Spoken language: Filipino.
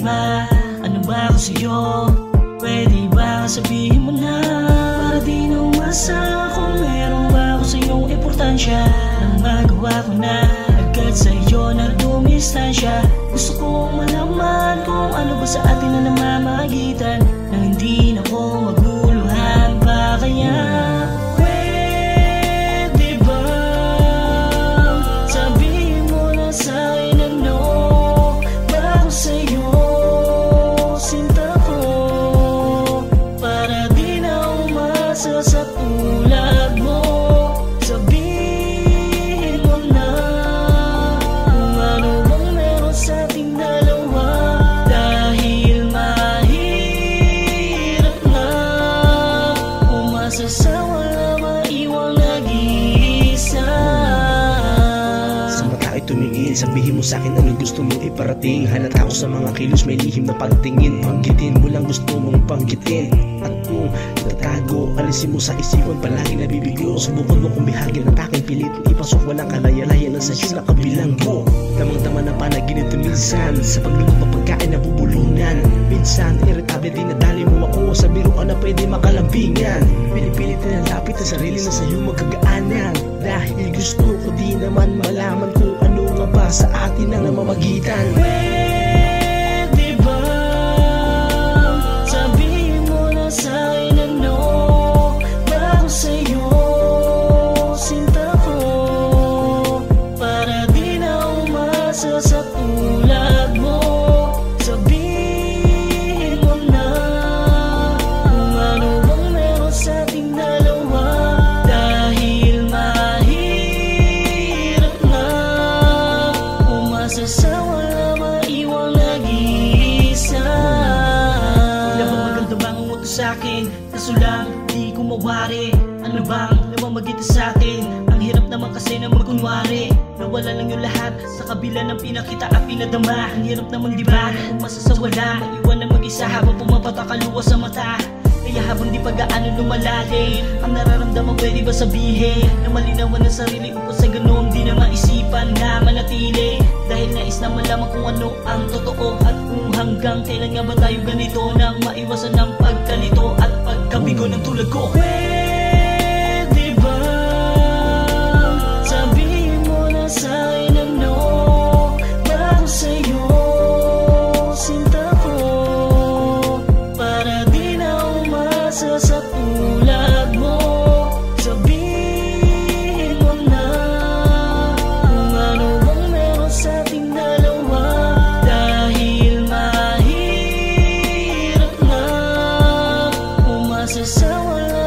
ba? Ano ba ako sa'yo? Pwede ba sabihin mo na? Para di na umasa kung meron ba ako sa'yong importansya. Nang magawa ko na agad sa'yo na dumistansya. Gusto kong malaman kung ano ba sa atin na namamagitan, nang hindi na ko maguluhan pa kaya. Pwede ba sabihin mo na sa'kin ano ba ako sa'yo, sinta ko, para di na umasa sa tulad mo. Sabihin mo na kung ano bang meron sa ating dalawa, dahil mahirap na umasa sa wala maiwang nag-iisa. Sa mata ay tumingin, sabihin mo sa'kin anong gusto mong iparating. Halata ko sa mga kilos, may lihim na pagtingin. Banggitin mo lang gusto mong banggitin. At kung itatago, alisin mo sa isipan, palagi nabibigo. Subukan mo kung bihagi ng aking pilit, ipasok walang kalaya-laya na sa iyo nakabilanggo. Damang-dama na panaginip minsan, sa pagluto pa pagkain na bubulunan. Minsan, irritable din na dali mo ako sa biruan na pwede makalambingan. Pinipilit na lapit na sarili na sa iyo magkagaanan, dahil gusto ko di naman malaman kung ano nga ba sa atin ang namamagitan. Pwede ba sabihin mo na sa'kin ano ba ako sa'yo, sinta ko, para di na umasa sa tulad mo. Sabihin mo na kung ano bang meron sa ating dalawa, dahil mahirap na umasa sa wala maiwang nag-iisa. Ilan bang maganda bang umuto sa'kin, kaso lang di ko mawari. Ano bang namamagitan sa'tin? Ang hirap naman kasi na magkunwari, nawala lang yung lahat sa kabila ng pinakita at pinadama. Ang hirap naman diba umasa sa wala, maiwan na mag-isa habang pumapatak ang luha sa mata. Kaya habang di pa gaano lumalalim ang nararamdaman, pwede ba sabihin na malinawan ang sarili upang sa ganun di na maisipan na manatili? Dahil nais na malaman kung ano ang totoo, at kung hanggang kailan nga ba tayo ganito, nang maiwasan ng pagkalito at pagkabigo ng tulad ko. Pwede ba sabihin mo na sa'kin ano ba ako sa'yo, sinta ko, para di na umasa sa tulad mo. Sabihin mo na kung ano bang meron sa ating dalawa, dahil mahirap na umasa sa wala